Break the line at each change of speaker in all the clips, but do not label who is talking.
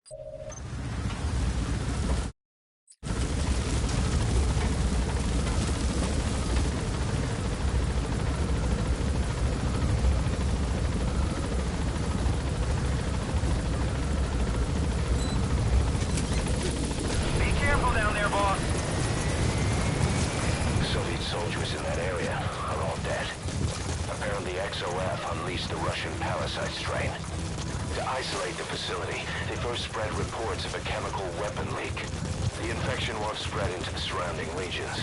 Soldiers in that area are all dead. Apparently Mgsv unleashed the Russian parasite strain. To isolate the facility, they first spread reports of a chemical weapon leak. The infection won't spread into the surrounding regions.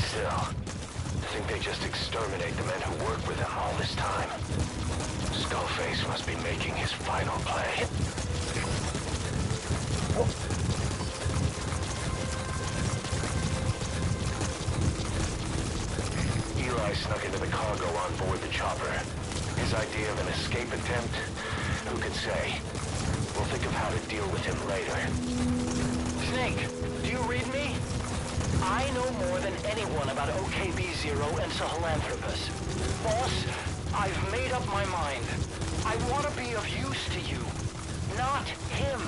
Still, I think they just exterminate the men who worked with them all this time. Skullface must be making his final play. Eli snuck into the cargo on board the chopper. His idea of an escape attempt? Who can say? We'll think of how to deal with him later.
Snake, do you read me? I know more than anyone about OKB-0 and Sahelanthropus. Boss, I've made up my mind. I want to be of use to you, not him.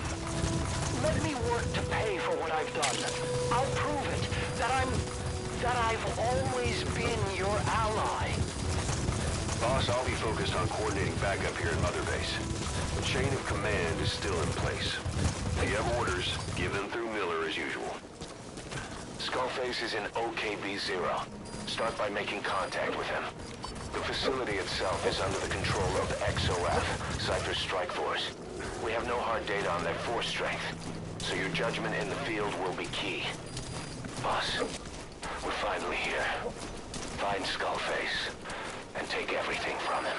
Let me work to pay for what I've done. I'll prove it, that I've always been your ally.
Boss, I'll be focused on coordinating backup here at Mother Base. The chain of command is still in place. If you have orders, give them through Miller as usual.
Skullface is in OKB-0. Start by making contact with him. The facility itself is under the control of XOF, Cypher's strike force. We have no hard data on their force strength, so your judgment in the field will be key. Boss, we're finally here. Find Skullface, and take everything from him.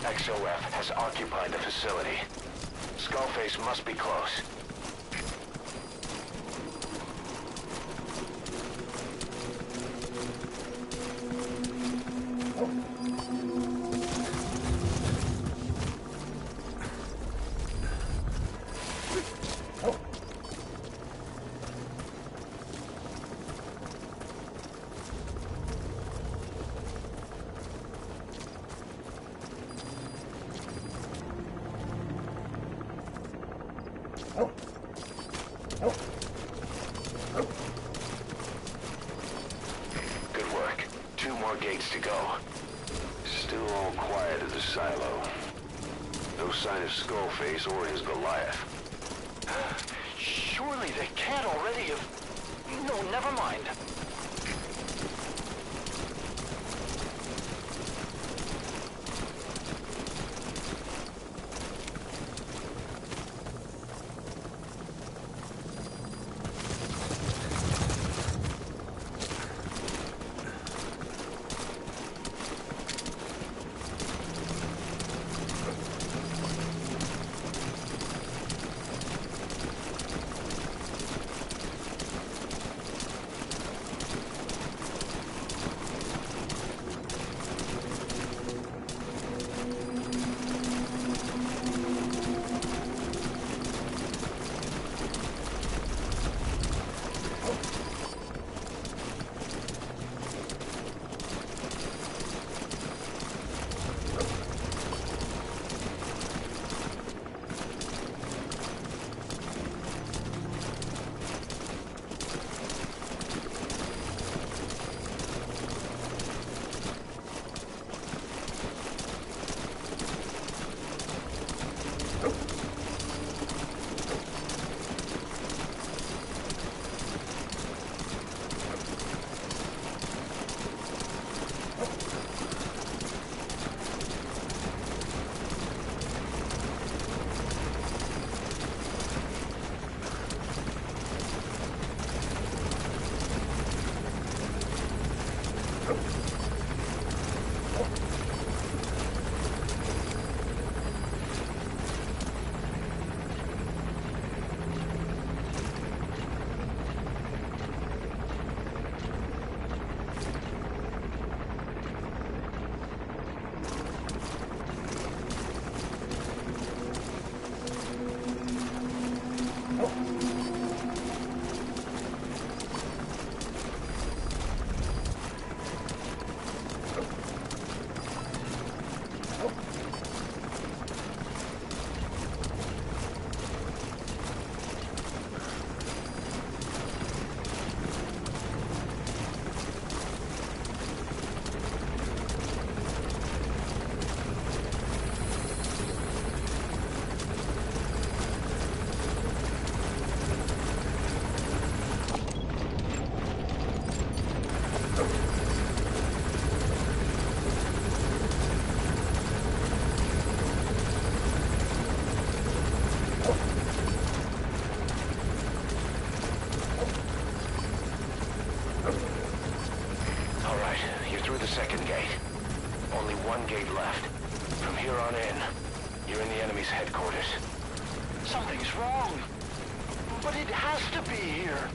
XOF has occupied the facility. Skullface must be close. Good work. 2 more gates to go.
Still all quiet at the silo. No sign of Skullface or his Goliath.
Surely they can't already have... No, never mind.
Second gate. Only one gate left. From here on in, you're in the enemy's headquarters.
Something's wrong. But it has to be here.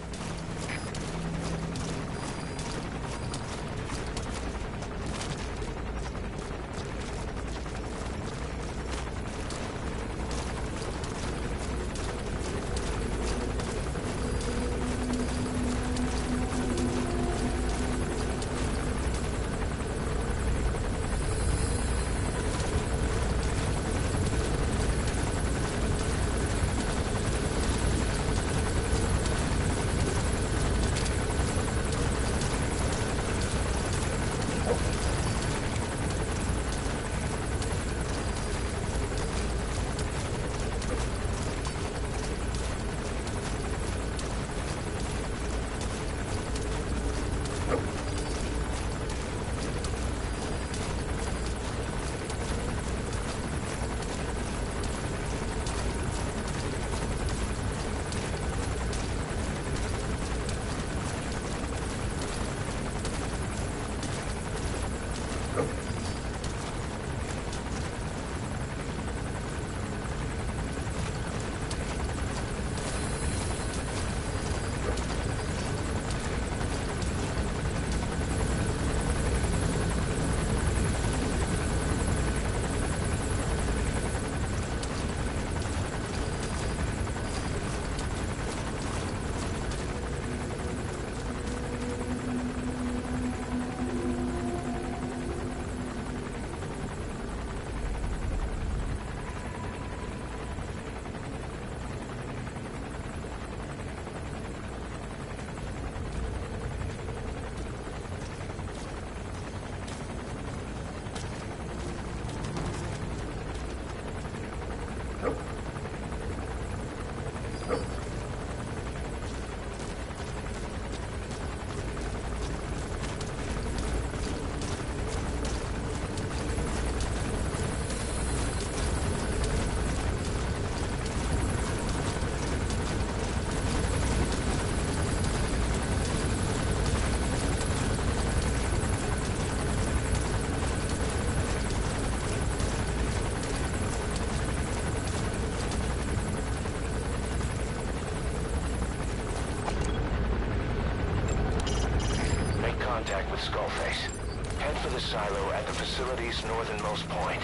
Contact with Skullface. Head for the silo at the facility's northernmost point.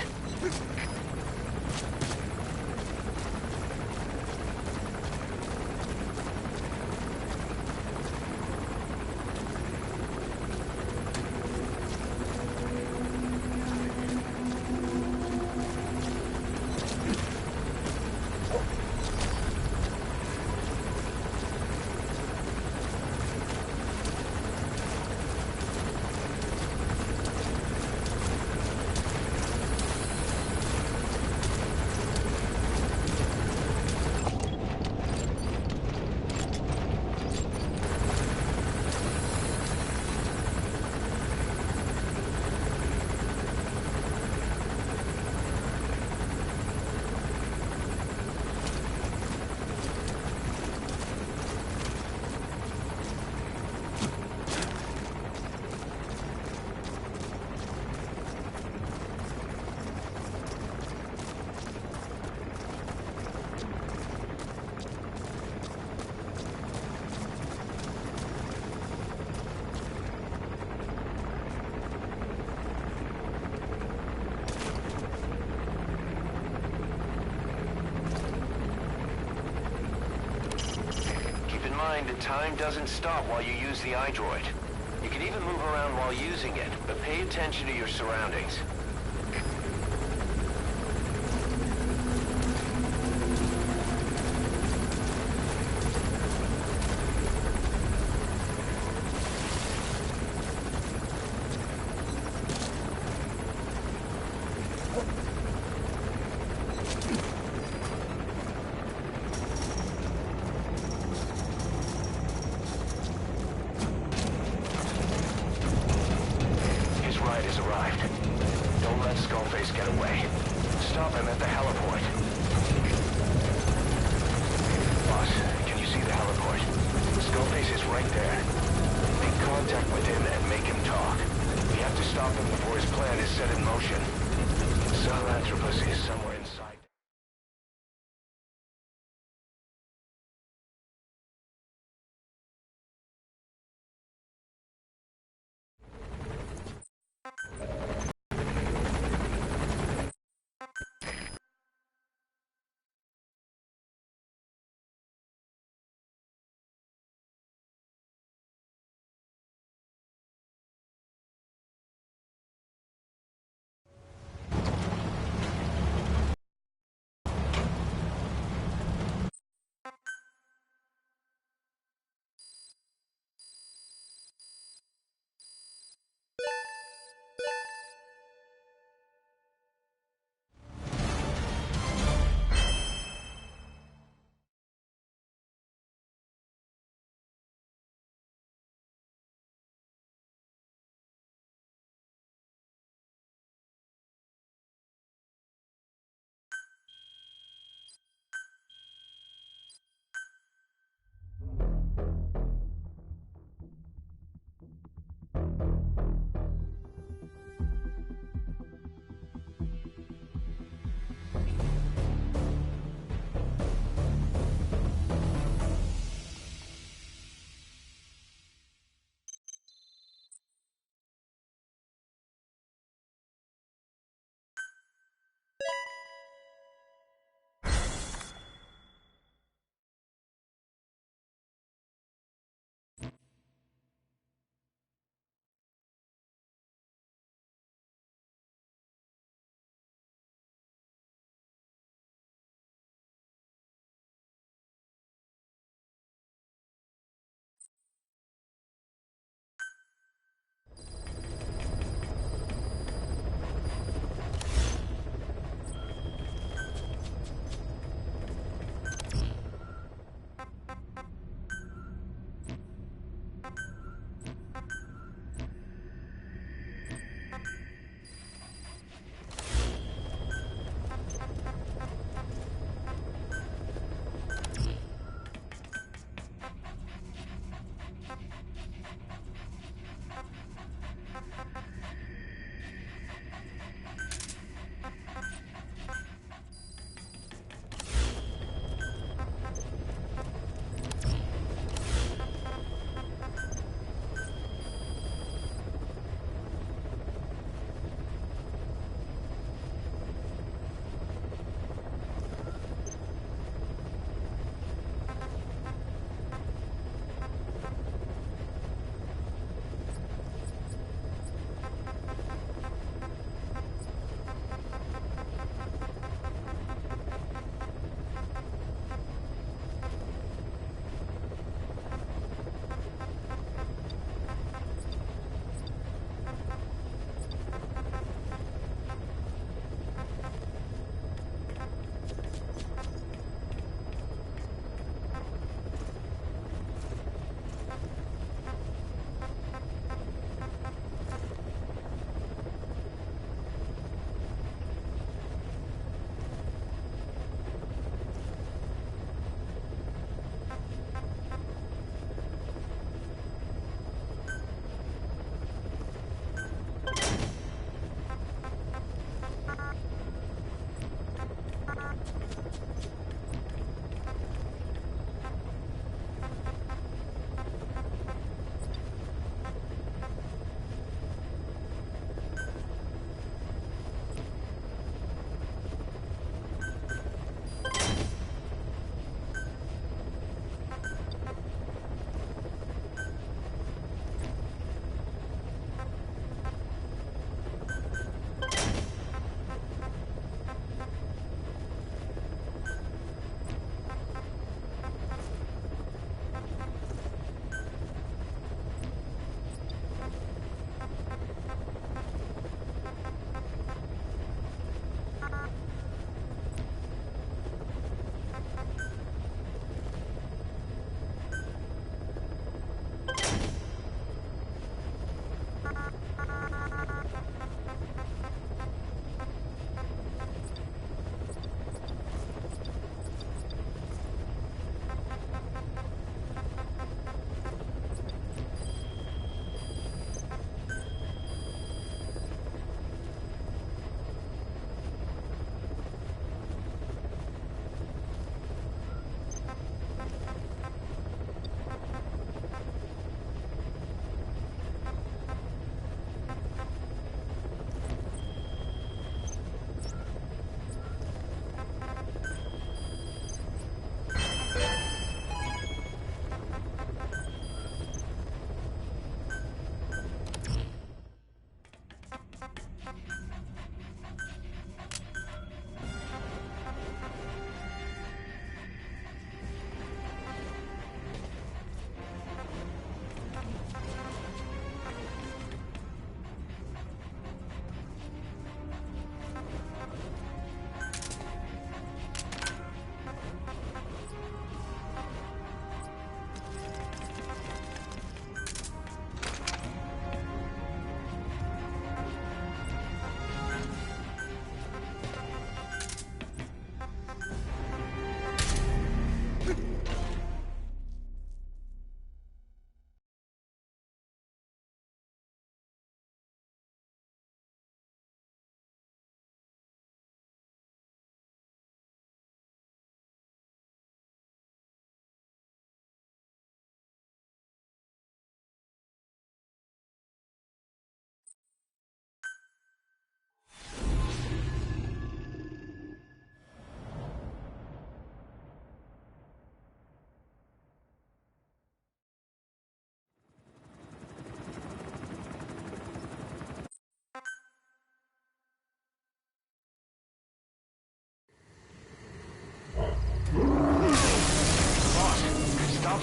Time doesn't stop while you use the iDroid. You can even move around while using it, but pay attention to your surroundings. Get away. Stop him at the heliport. Boss, can you see the heliport? Skullface is right there. Make contact with him and make him talk. We have to stop him before his plan is set in motion. Sahelanthropus is somewhere inside.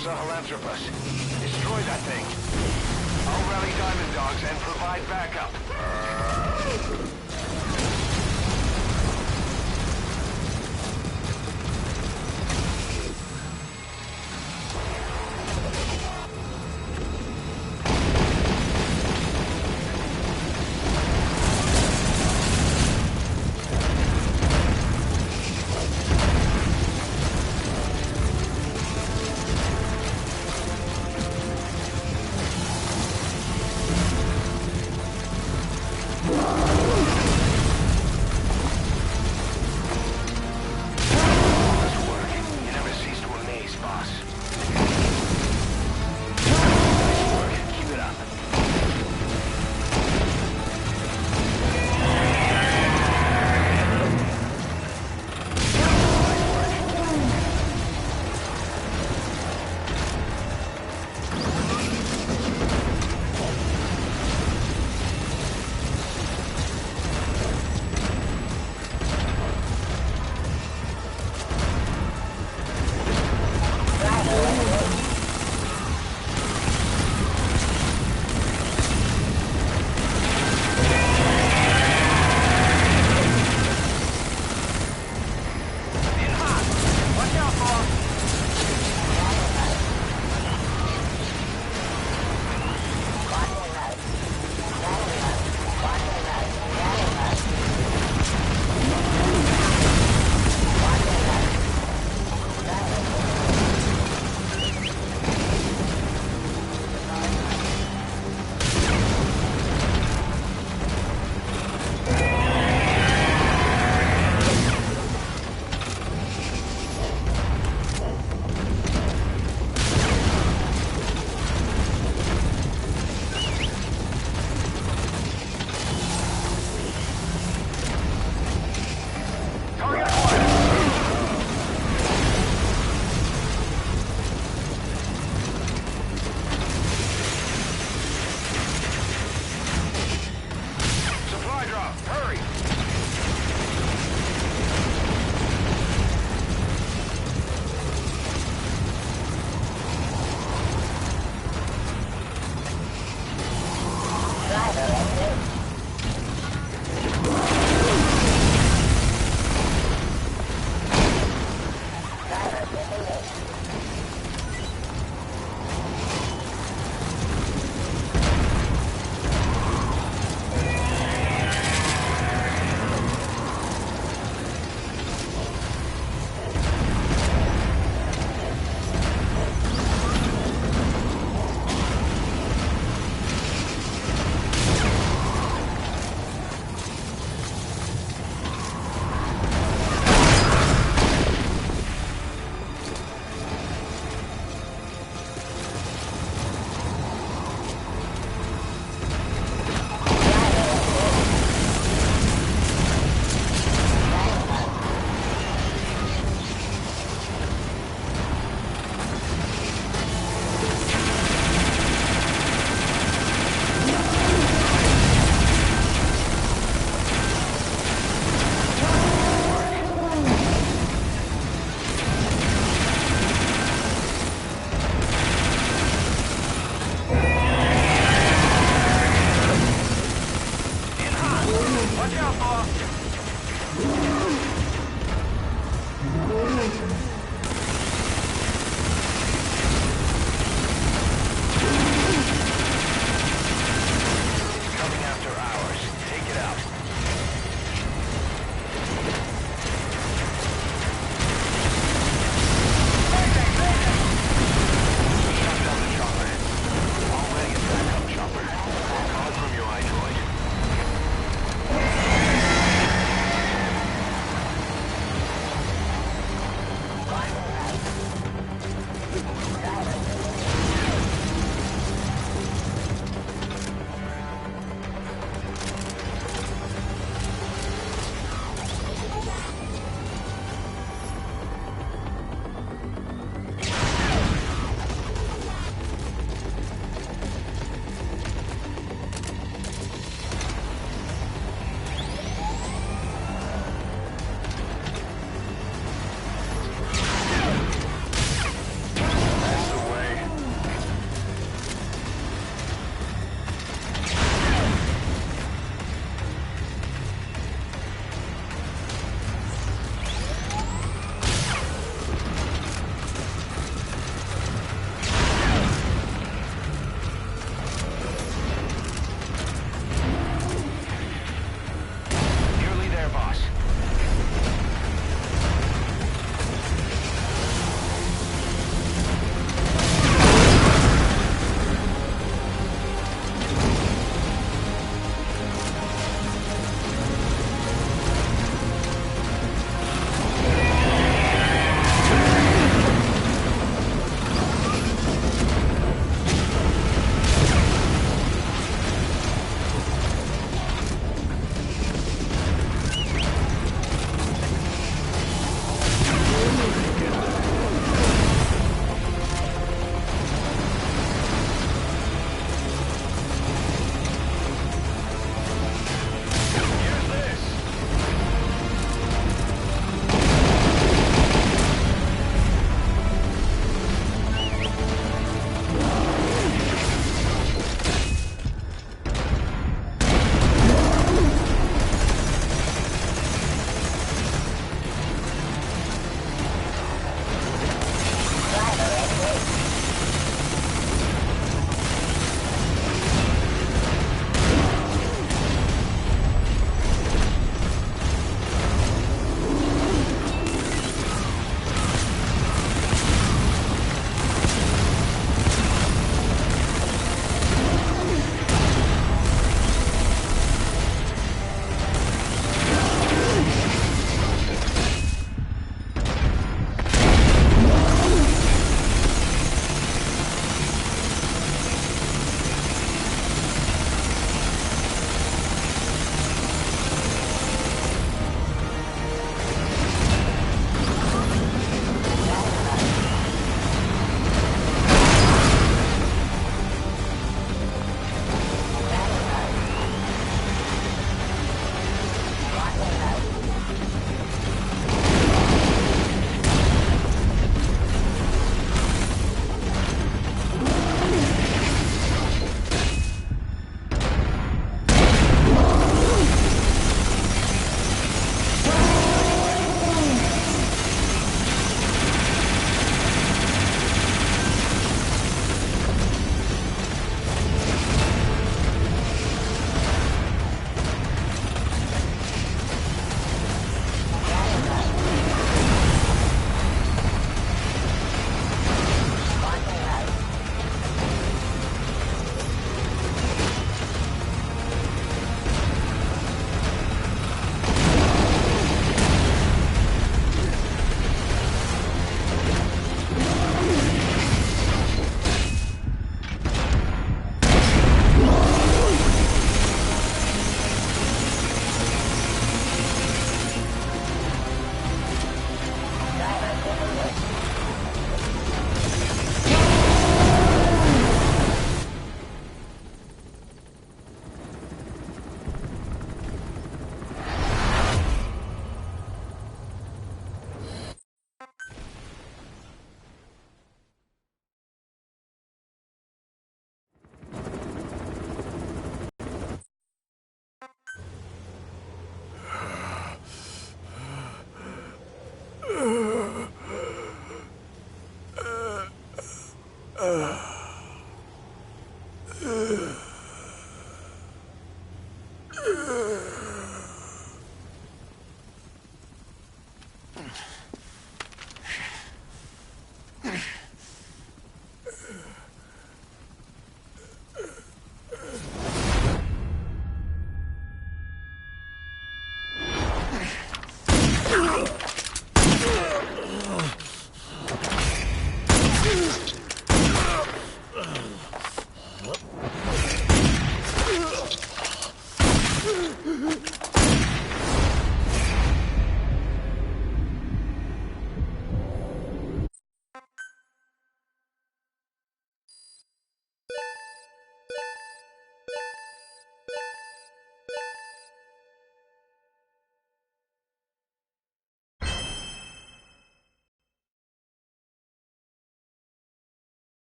Sahelanthropus. Destroy that thing. I'll rally Diamond Dogs and provide backup.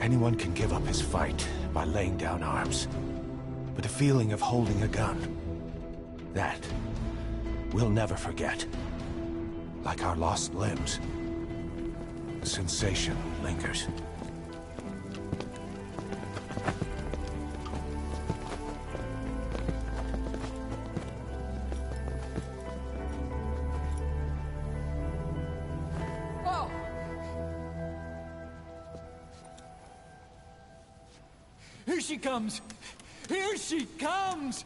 Anyone can give up his fight by laying down arms. But the feeling of holding a gun, that we'll never forget. Like our lost limbs, the sensation lingers.
Here she comes! Here she comes!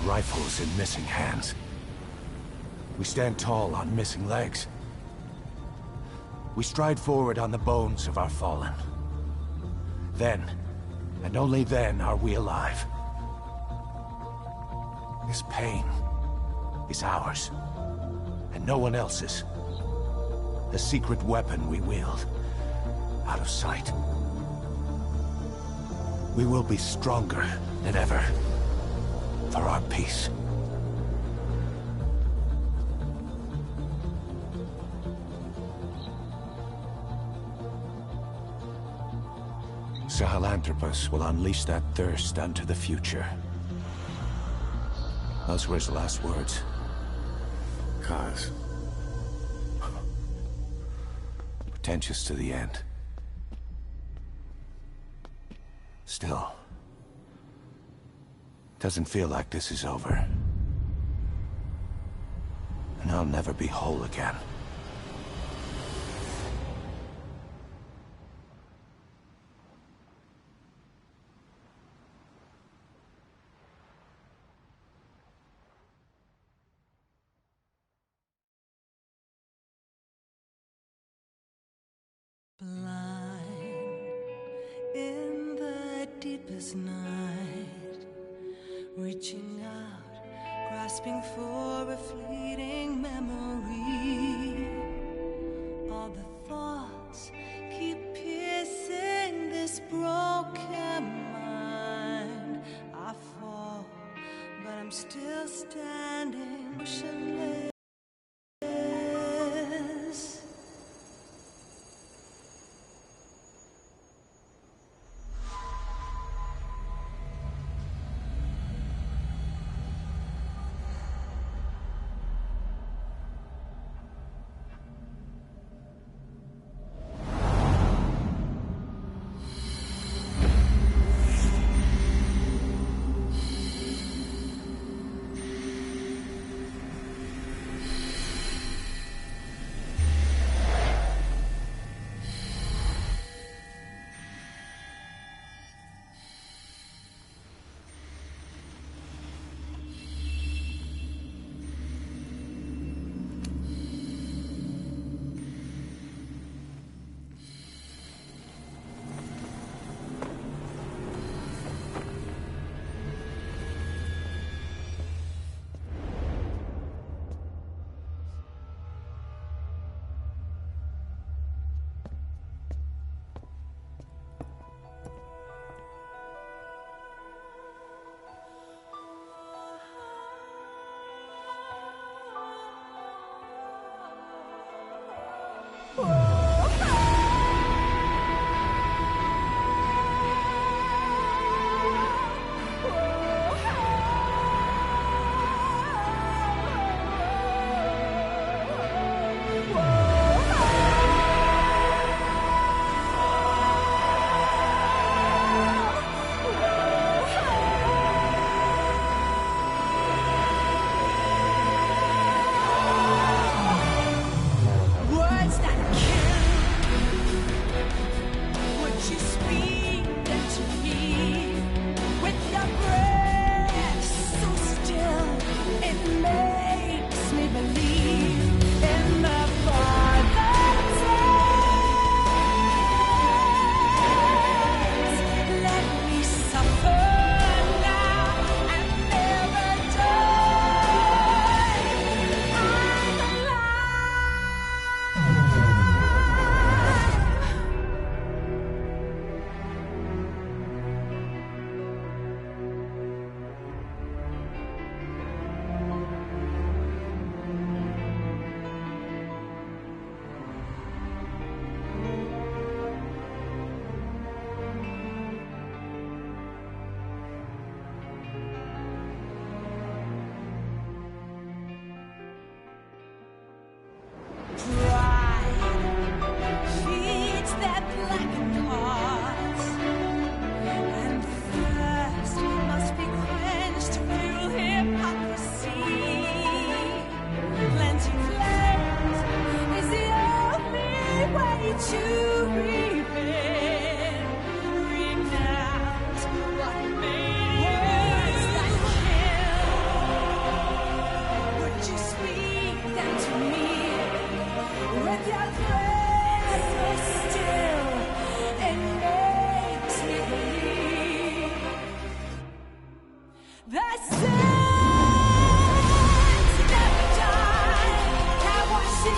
Rifles in missing hands. We stand tall on missing legs. We stride forward on the bones of our fallen. Then, and only then, are we alive. This pain is ours, and no one else's. The secret weapon we wield, out of sight. We will be stronger than ever. For our peace. Sahelanthropus will unleash that thirst unto the future. Those were his last words.
Cause?
Pretentious to the end. Still, doesn't feel like this is over. And I'll never be whole again.
Blind in the deepest night, reaching out, grasping for a fleeting memory. All the thoughts keep piercing this broken mind. I fall, but I'm still standing, motionless.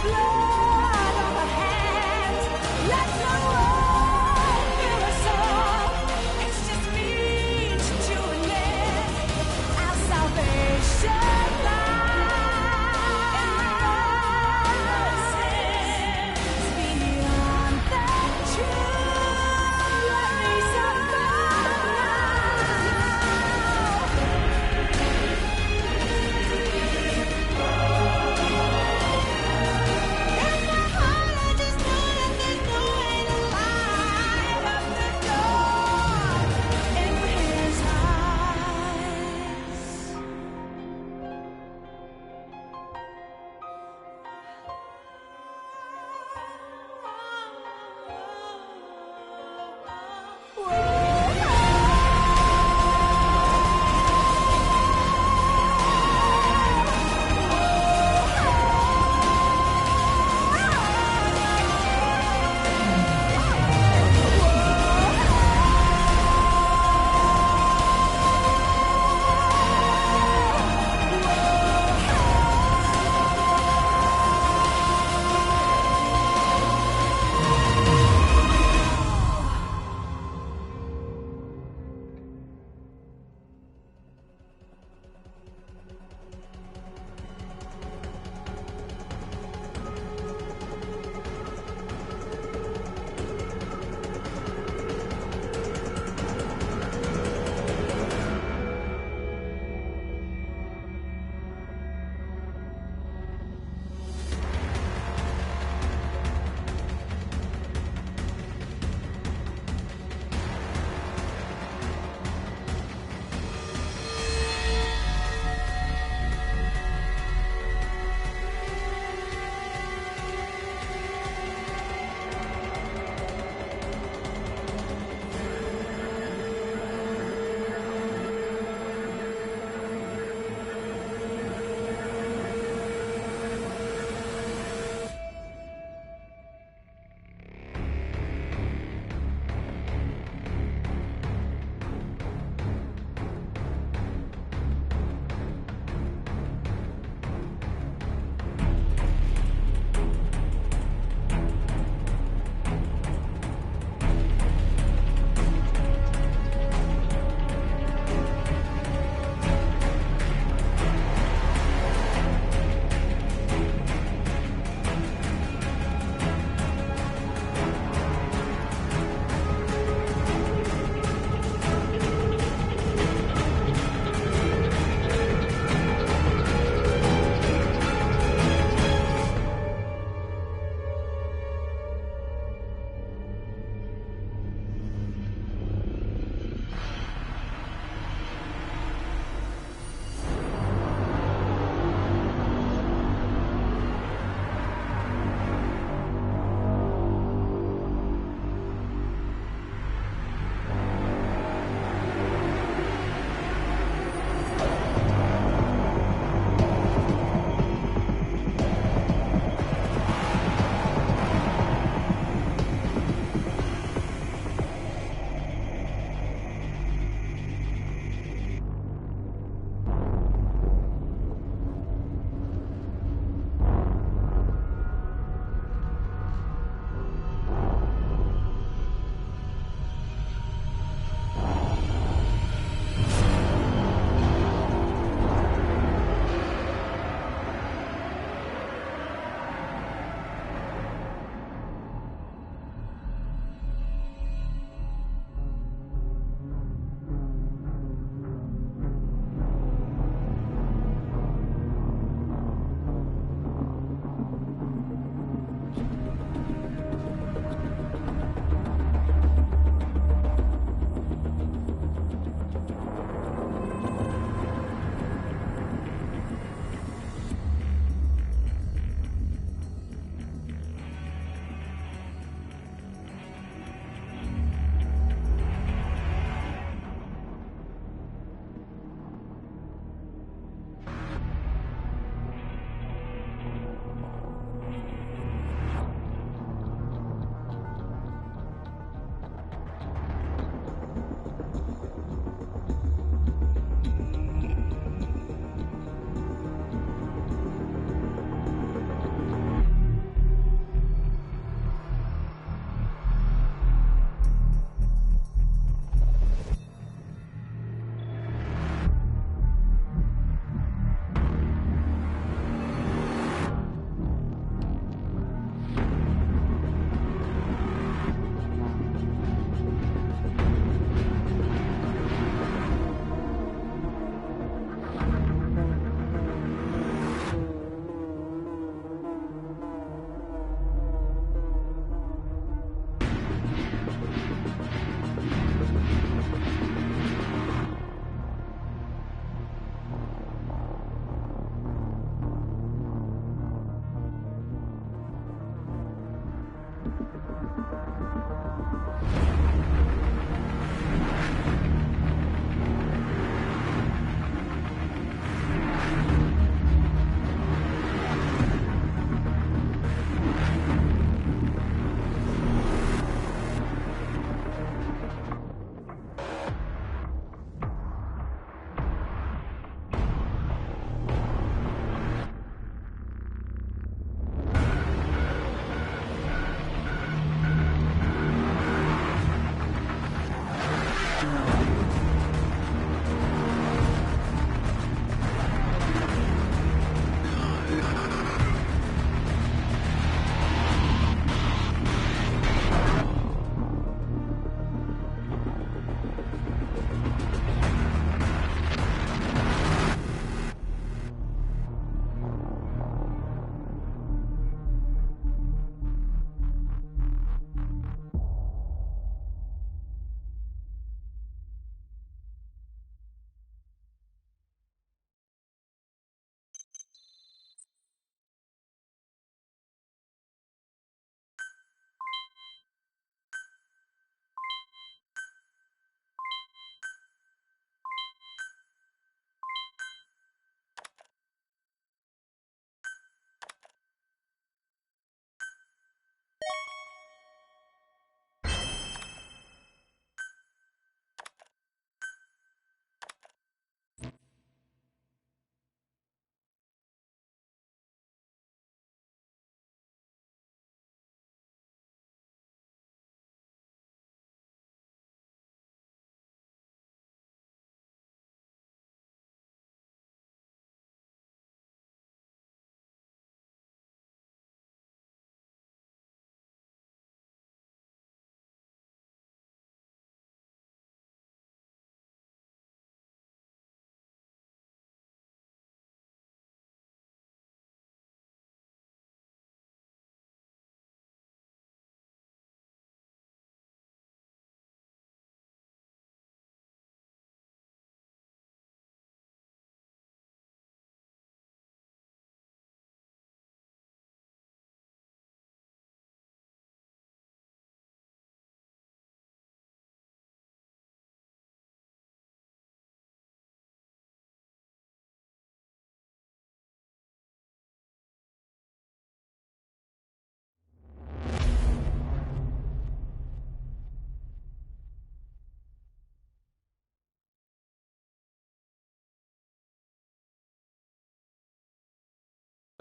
Blood on her hands, let no one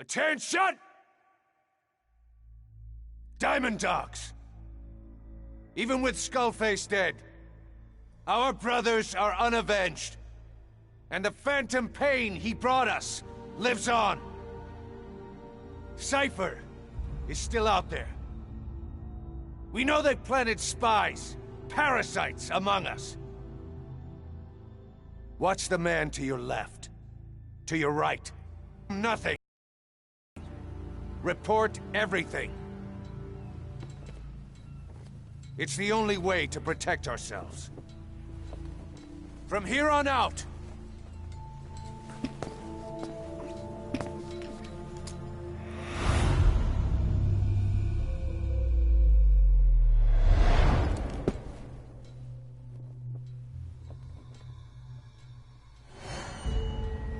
Attention! Diamond Dogs! Even with Skullface dead, our brothers are unavenged. And the phantom pain he brought us lives on. Cypher is still out there. We know they planted spies, parasites among us. Watch the man to your left. To your right. Nothing. Report everything. It's the only way to protect ourselves. From here on out,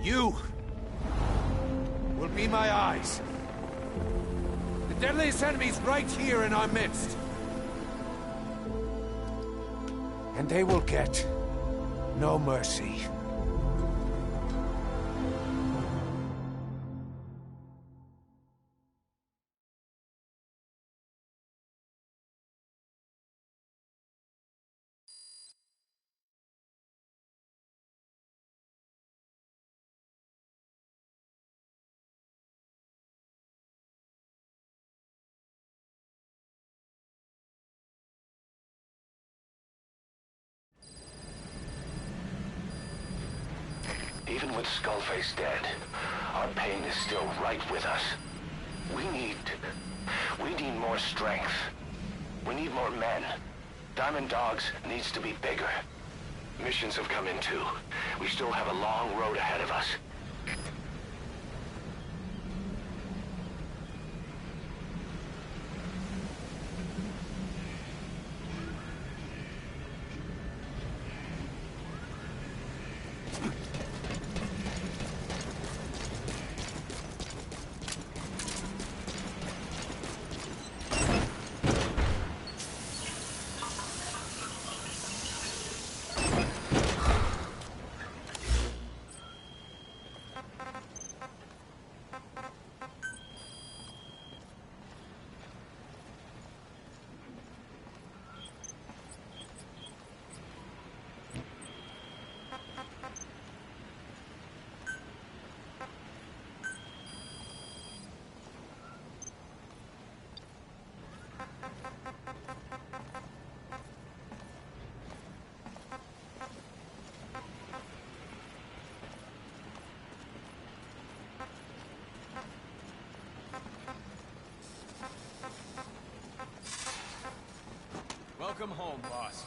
you will be my eyes. The deadliest enemy's right here in our midst. And they will get no mercy.
Even with Skullface dead, our pain is still right with us. We need more strength. We need more men. Diamond Dogs needs to be bigger. Missions have come in too. We still have a long road ahead of us.
Welcome home, boss.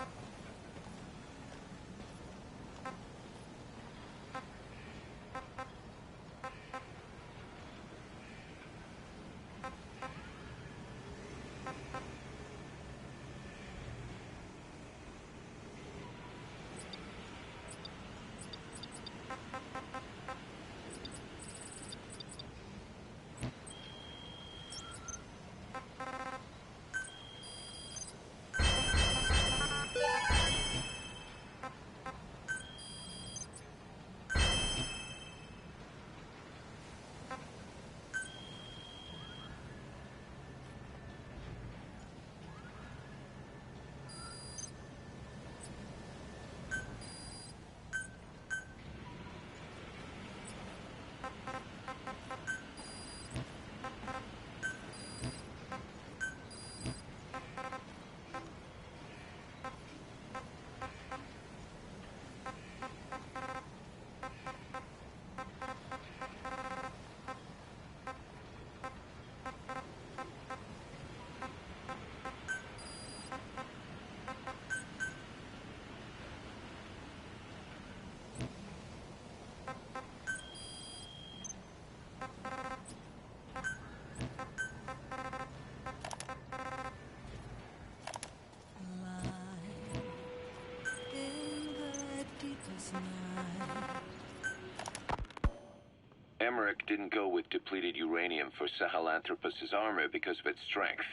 Emmerich didn't go with depleted uranium for Sahelanthropus' armor because of its strength.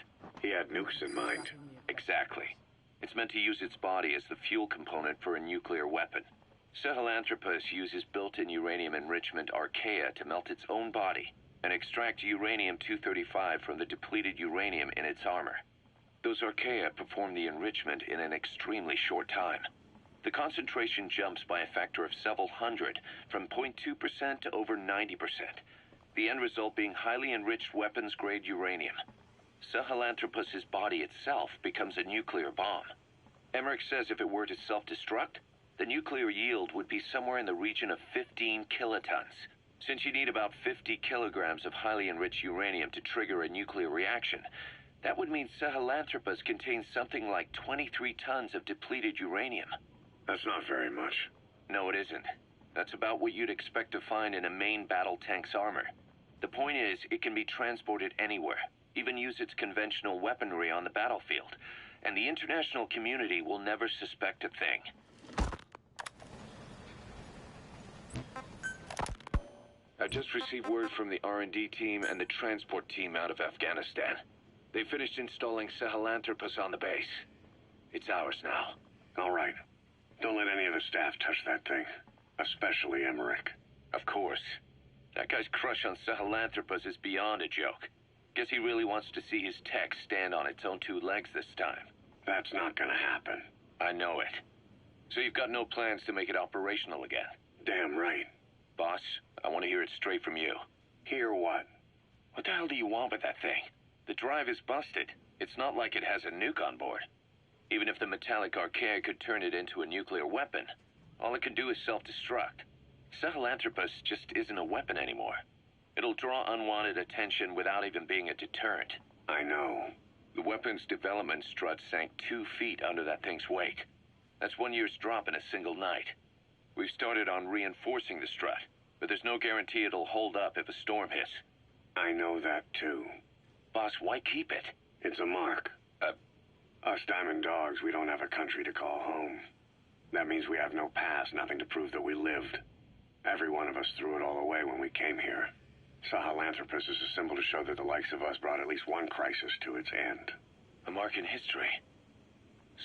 He had nukes in mind. Exactly. It's meant to use its body as the fuel component for a nuclear weapon. Sahelanthropus uses built-in uranium enrichment archaea to melt its own body. and extract uranium-235 from the depleted uranium in its armor. Those archaea perform the enrichment in an extremely short time. The concentration jumps by a factor of several hundred, from 0.2% to over 90%. The end result being highly enriched weapons-grade uranium. Sahelanthropus's body itself becomes a nuclear bomb. Emmerich says if it were to self-destruct, the nuclear yield would be somewhere in the region of 15 kilotons. Since you need about 50 kilograms of highly enriched uranium to trigger a nuclear reaction, that would mean Sahelanthropus contains something like 23 tons of depleted uranium.
That's not very much.
No, it isn't. That's about what you'd expect to find in a main battle tank's armor. The point is, it can be transported anywhere, even use its conventional weaponry on the battlefield, and the international community will never suspect a thing. I just received word from the R&D team and the transport team out of Afghanistan. They finished installing Sahelanthropus on the base. It's ours now.
All right. Don't let any of the staff touch that thing. Especially Emmerich.
Of course. That guy's crush on Sahelanthropus is beyond a joke. Guess he really wants to see his tech stand on its own two legs this time.
That's not gonna happen.
I know it. So you've got no plans to make it operational again?
Damn right.
Boss, I want to hear it straight from you.
Hear what?
What the hell do you want with that thing? The drive is busted. It's not like it has a nuke on board. Even if the metallic archaea could turn it into a nuclear weapon, all it can do is self-destruct. Sahelanthropus just isn't a weapon anymore. It'll draw unwanted attention without even being a deterrent.
I know.
The weapon's development strut sank 2 feet under that thing's wake. That's 1 year's drop in a single night. We've started on reinforcing the strut, but there's no guarantee it'll hold up if a storm hits.
I know that too.
Boss, why keep it?
It's a mark. Us Diamond Dogs, we don't have a country to call home. That means we have no past, nothing to prove that we lived. Every one of us threw it all away when we came here. Sahelanthropus is a symbol to show that the likes of us brought at least one crisis to its end.
A mark in history.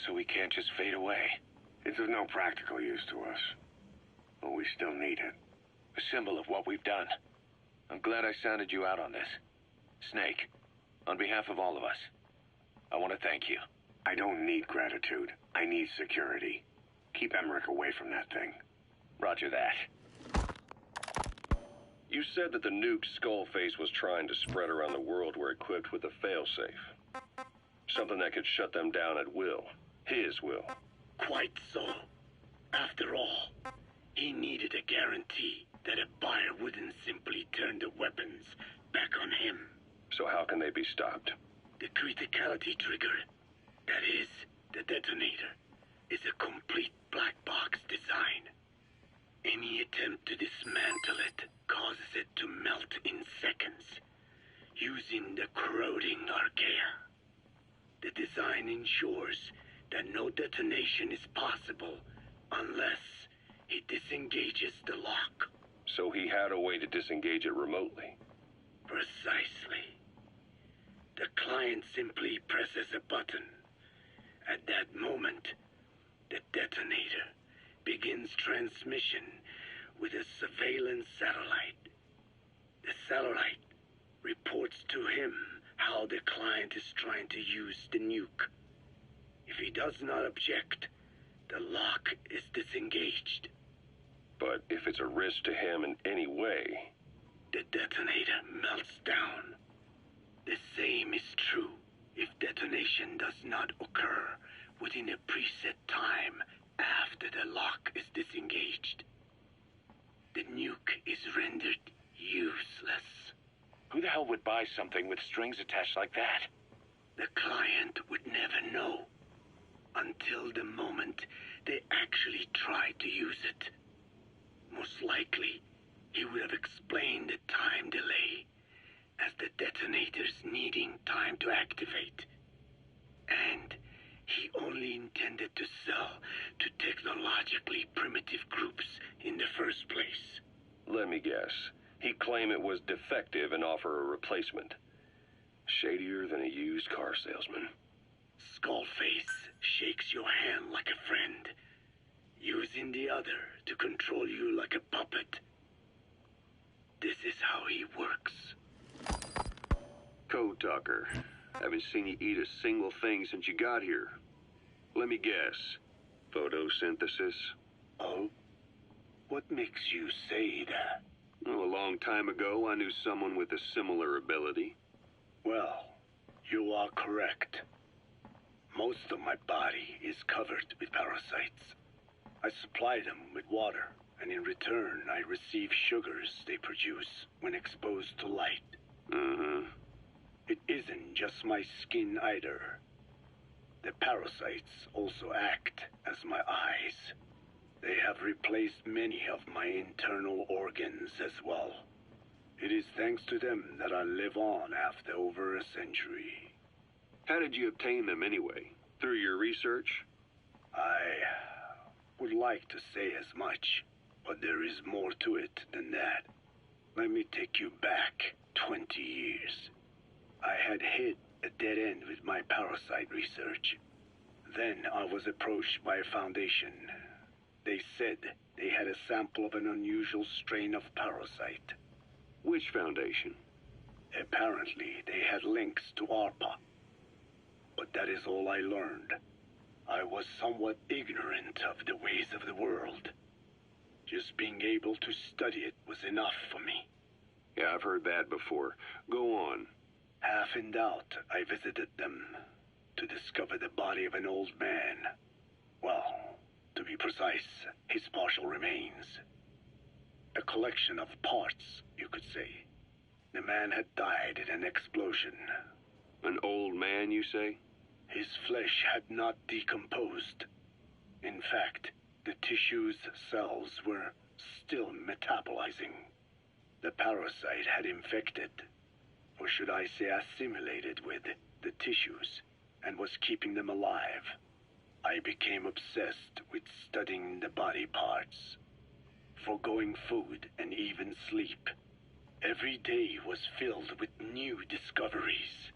So we can't just fade away.
It's of no practical use to us. But we still need it.
A symbol of what we've done. I'm glad I sounded you out on this. Snake, on behalf of all of us, I want to thank you.
I don't need gratitude. I need security. Keep Emmerich away from that thing.
Roger that.
You said that the nuke Skullface was trying to spread around the world were equipped with a failsafe. Something that could shut them down at will. His will.
Quite so. After all, he needed a guarantee that a buyer wouldn't simply turn the weapons back on him.
So how can they be stopped?
The criticality trigger, that is, the detonator, is a complete black box design. Any attempt to dismantle it causes it to melt in seconds, using the corroding archaea. The design ensures that no detonation is possible unless he disengages the lock.
So he had a way to disengage it remotely.
Precisely. The client simply presses a button. At that moment, the detonator begins transmission with a surveillance satellite. The satellite reports to him how the client is trying to use the nuke. If he does not object, the lock is disengaged.
But if it's a risk to him in any way...
The detonator melts down. The same is true if detonation does not occur within a preset time after the lock is disengaged. The nuke is rendered useless.
Who the hell would buy something with strings attached like that?
The client would never know until the moment they actually try to use it. Most likely, he would have explained the time delay as the detonators needing time to activate. And he only intended to sell to technologically primitive groups in the first place.
Let me guess. He'd claim it was defective and offer a replacement. Shadier than a used car salesman.
Skullface shakes your hand like a friend, using the other to control you like a puppet. This is how he works.
Code Talker. Haven't seen you eat a single thing since you got here. Let me guess. Photosynthesis?
Oh? What makes you say that?
Well, a long time ago, I knew someone with a similar ability.
Well, you are correct. Most of my body is covered with parasites. I supply them with water, and in return, I receive sugars they produce when exposed to light. It isn't just my skin either. The parasites also act as my eyes. They have replaced many of my internal organs as well. It is thanks to them that I live on after over a century.
How did you obtain them anyway? Through your research?
I would like to say as much, but there is more to it than that. Let me take you back 20 years. I had hit a dead end with my parasite research. Then I was approached by a foundation. They said they had a sample of an unusual strain of parasite.
Which foundation?
Apparently, they had links to ARPA. But that is all I learned. I was somewhat ignorant of the ways of the world. Just being able to study it was enough for me.
Yeah, I've heard that before. Go on.
Half in doubt, I visited them to discover the body of an old man. Well, to be precise, his partial remains. A collection of parts, you could say. The man had died in an explosion.
An old man, you say?
His flesh had not decomposed. In fact, the tissue's cells were still metabolizing. The parasite had infected, or should I say assimilated with, the tissues, and was keeping them alive. I became obsessed with studying the body parts, foregoing food and even sleep. Every day was filled with new discoveries.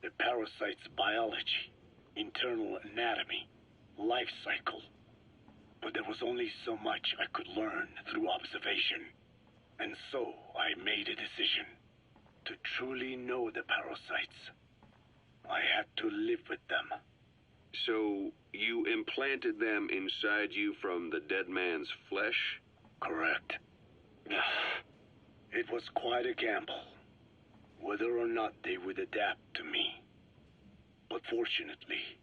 The parasite's biology, internal anatomy, life cycle. But there was only so much I could learn through observation. And so I made a decision. To truly know the parasites, I had to live with them.
So, you implanted them inside you from the dead man's flesh?
Correct. It was quite a gamble, whether or not they would adapt to me. But fortunately,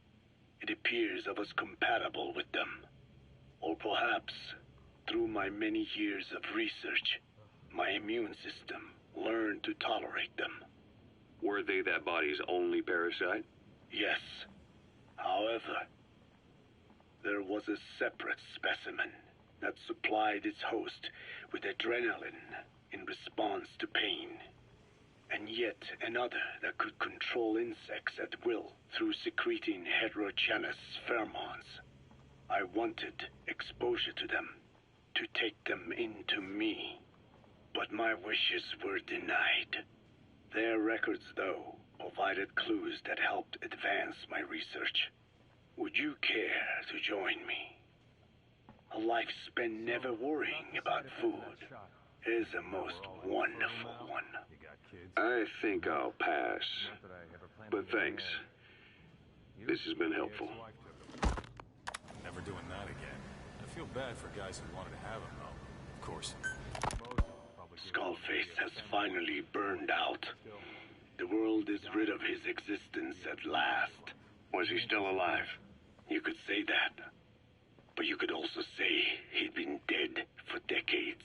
it appears I was compatible with them. Or perhaps, through my many years of research, my immune system learned to tolerate them.
Were they that body's only parasite?
Yes. However, there was a separate specimen that supplied its host with adrenaline in response to pain, and yet another that could control insects at will through secreting heterogeneous pheromones. I wanted exposure to them, to take them into me, but my wishes were denied. Their records, though, provided clues that helped advance my research. Would you care to join me? A life spent never worrying about food is a most wonderful one.
I think I'll pass. But thanks. This has been helpful.
Never doing that again. I feel bad for guys who wanted to have him, though. Of course.
Skullface has finally burned out. The world is rid of his existence at last.
Was he still alive?
You could say that. But you could also say he'd been dead for decades.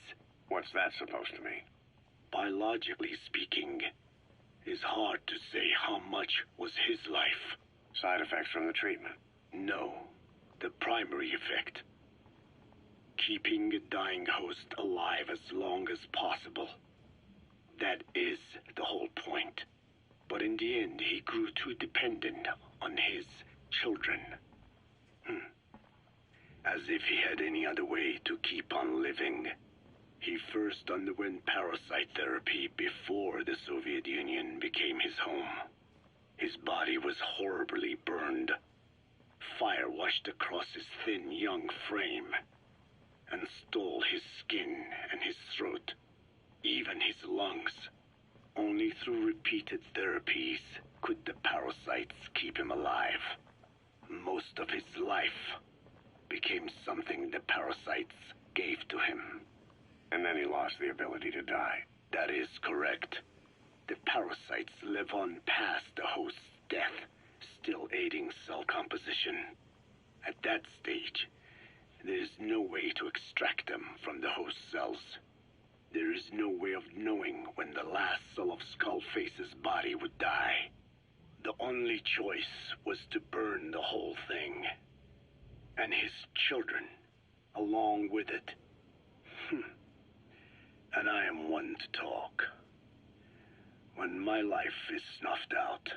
What's that supposed to mean?
Biologically speaking, it's hard to say how much was his life.
Side effects from the treatment?
No, the primary effect. Keeping a dying host alive as long as possible. That is the whole point. But in the end, he grew too dependent on his children. As if he had any other way to keep on living. He first underwent parasite therapy before the Soviet Union became his home. His body was horribly burned. Fire washed across his thin young frame and stole his skin and his throat, even his lungs. Only through repeated therapies could the parasites keep him alive. Most of his life became something the parasites gave to him.
And then he lost the ability to die.
That is correct. The parasites live on past the host's death, still aiding cell composition. At that stage, there is no way to extract them from the host cells. There is no way of knowing when the last cell of Skullface's body would die. The only choice was to burn the whole thing. And his children, along with it. And I am one to talk. When my life is snuffed out,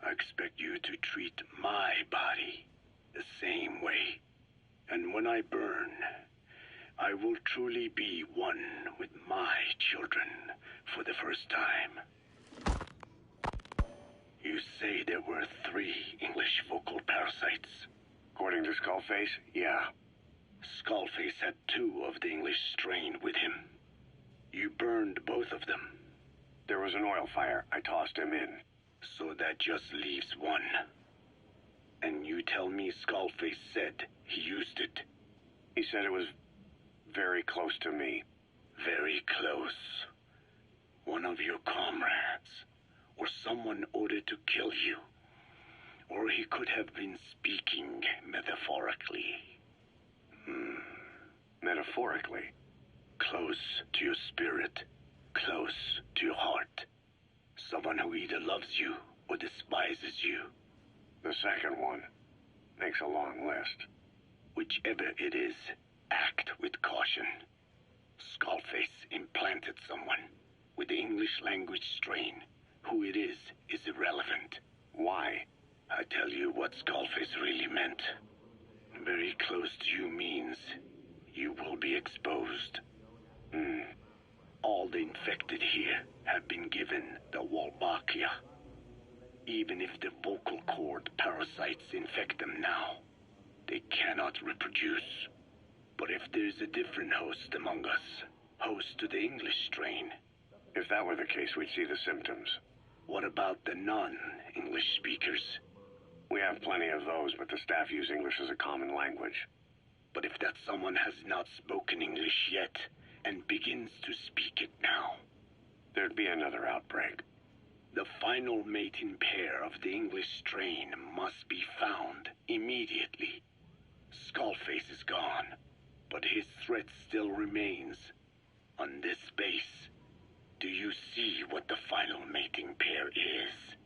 I expect you to treat my body the same way. And when I burn, I will truly be one with my children for the first time. You say there were 3 English vocal parasites.
According to Skullface, yeah.
Skullface had 2 of the English strain with him. You burned both of them.
There was an oil fire. I tossed him in.
So that just leaves 1. And you tell me Skullface said he used it.
He said it was very close to me.
Very close. One of your comrades, or someone ordered to kill you. Or he could have been speaking metaphorically.
Metaphorically?
Close to your spirit, close to your heart. Someone who either loves you or despises you.
The second one makes a long list.
Whichever it is, act with caution. Skullface implanted someone with the English language strain. Who it is irrelevant.
Why?
I tell you what Skullface really meant. Very close to you means you will be exposed. All the infected here have been given the Wolbachia. Even if the vocal cord parasites infect them now, they cannot reproduce. But if there's a different host among us, host to the English strain.
If that were the case, we'd see the symptoms.
What about the non-English speakers?
We have plenty of those, but the staff use English as a common language.
But if that someone has not spoken English yet, and begins to speak it now,
there'd be another outbreak.
The final mating pair of the English strain must be found immediately. Skullface is gone, but his threat still remains. On this base, do you see what the final mating pair is?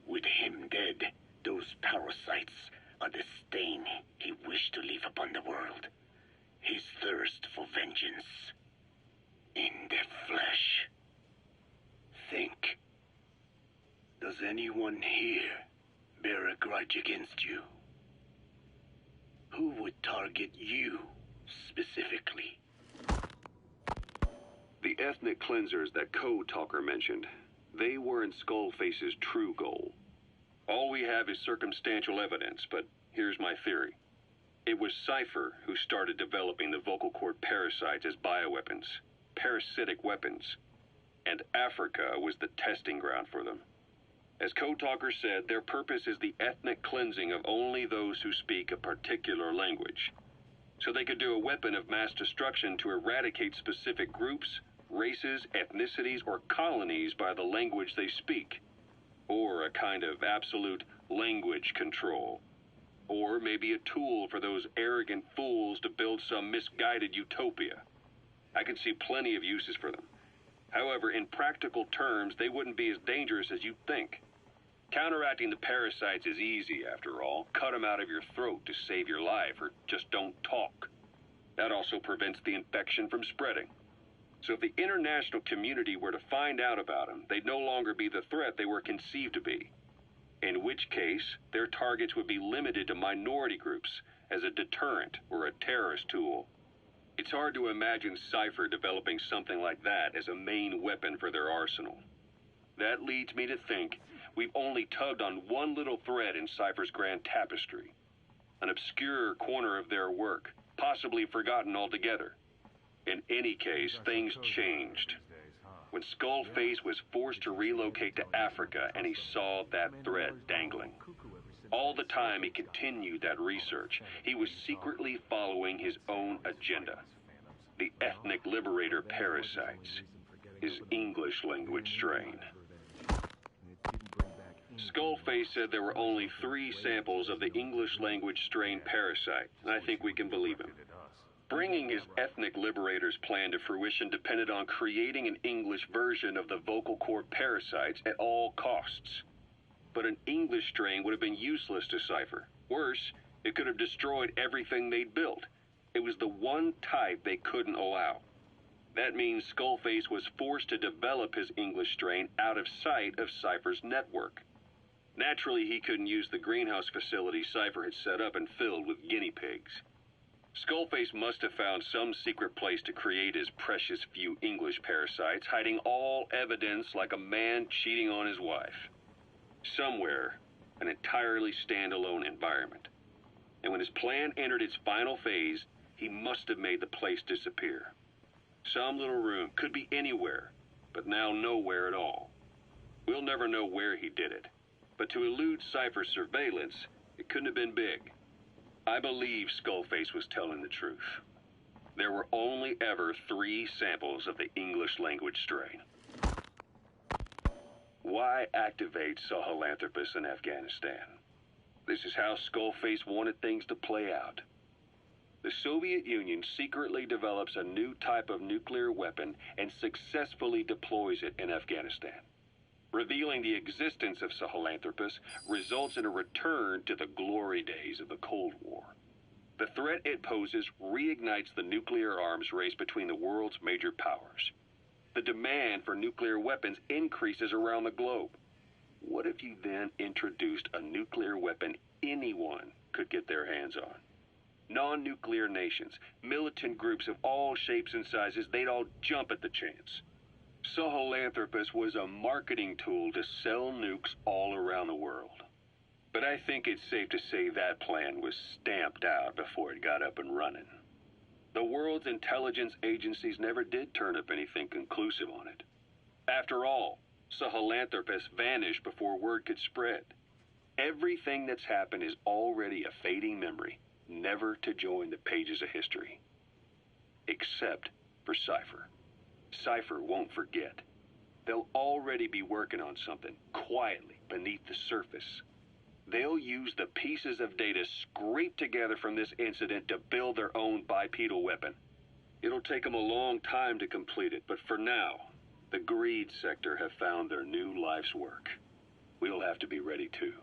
With him dead, those parasites are the stain he wished to leave upon the world. His thirst for vengeance. In their flesh. Think. Does anyone here bear a grudge against you? Who would target you, specifically?
The ethnic cleansers that Code Talker mentioned, they weren't Skullface's true goal. All we have is circumstantial evidence, but here's my theory. It was Cypher who started developing the vocal cord parasites as bioweapons, parasitic weapons, and Africa was the testing ground for them. As Code Talker said, their purpose is the ethnic cleansing of only those who speak a particular language. So they could do a weapon of mass destruction to eradicate specific groups, races, ethnicities, or colonies by the language they speak. Or a kind of absolute language control. Or maybe a tool for those arrogant fools to build some misguided utopia. I can see plenty of uses for them. However, in practical terms, they wouldn't be as dangerous as you'd think. Counteracting the parasites is easy, after all. Cut them out of your throat to save your life, or just don't talk. That also prevents the infection from spreading. So if the international community were to find out about them, they'd no longer be the threat they were conceived to be. In which case, their targets would be limited to minority groups as a deterrent or a terrorist tool. It's hard to imagine Cypher developing something like that as a main weapon for their arsenal. That leads me to think we've only tugged on one little thread in Cypher's grand tapestry. An obscure corner of their work, possibly forgotten altogether. In any case, things changed. when Skullface was forced to relocate to Africa and he saw that thread dangling. All the time he continued that research, he was secretly following his own agenda. The ethnic liberator parasites, his English language strain. Skullface said there were only 3 samples of the English language strain parasite, and I think we can believe him. Bringing his ethnic liberator's plan to fruition depended on creating an English version of the vocal cord parasites at all costs. But an English strain would have been useless to Cypher. Worse, it could have destroyed everything they'd built. It was the one type they couldn't allow. That means Skullface was forced to develop his English strain out of sight of Cypher's network. Naturally, he couldn't use the greenhouse facility Cypher had set up and filled with guinea pigs. Skullface must have found some secret place to create his precious few English parasites, hiding all evidence like a man cheating on his wife. Somewhere, an entirely standalone environment. And when his plan entered its final phase, he must have made the place disappear. Some little room, could be anywhere, but now nowhere at all. We'll never know where he did it, but to elude Cypher's surveillance, it couldn't have been big. I believe Skullface was telling the truth. There were only ever 3 samples of the English language strain. Why activate Sahelanthropus in Afghanistan? This is how Skullface wanted things to play out. The Soviet Union secretly develops a new type of nuclear weapon and successfully deploys it in Afghanistan. Revealing the existence of Sahelanthropus results in a return to the glory days of the Cold War. The threat it poses reignites the nuclear arms race between the world's major powers. The demand for nuclear weapons increases around the globe. What if you then introduced a nuclear weapon anyone could get their hands on? Non-nuclear nations, militant groups of all shapes and sizes, they'd all jump at the chance. Sahelanthropus was a marketing tool to sell nukes all around the world. But I think it's safe to say that plan was stamped out before it got up and running. The world's intelligence agencies never did turn up anything conclusive on it. After all, Sahelanthropus vanished before word could spread. Everything that's happened is already a fading memory, never to join the pages of history. Except for Cypher. Cypher won't forget. They'll already be working on something, quietly, beneath the surface. They'll use the pieces of data scraped together from this incident to build their own bipedal weapon. It'll take them a long time to complete it, but for now, the greed sector have found their new life's work. We'll have to be ready too.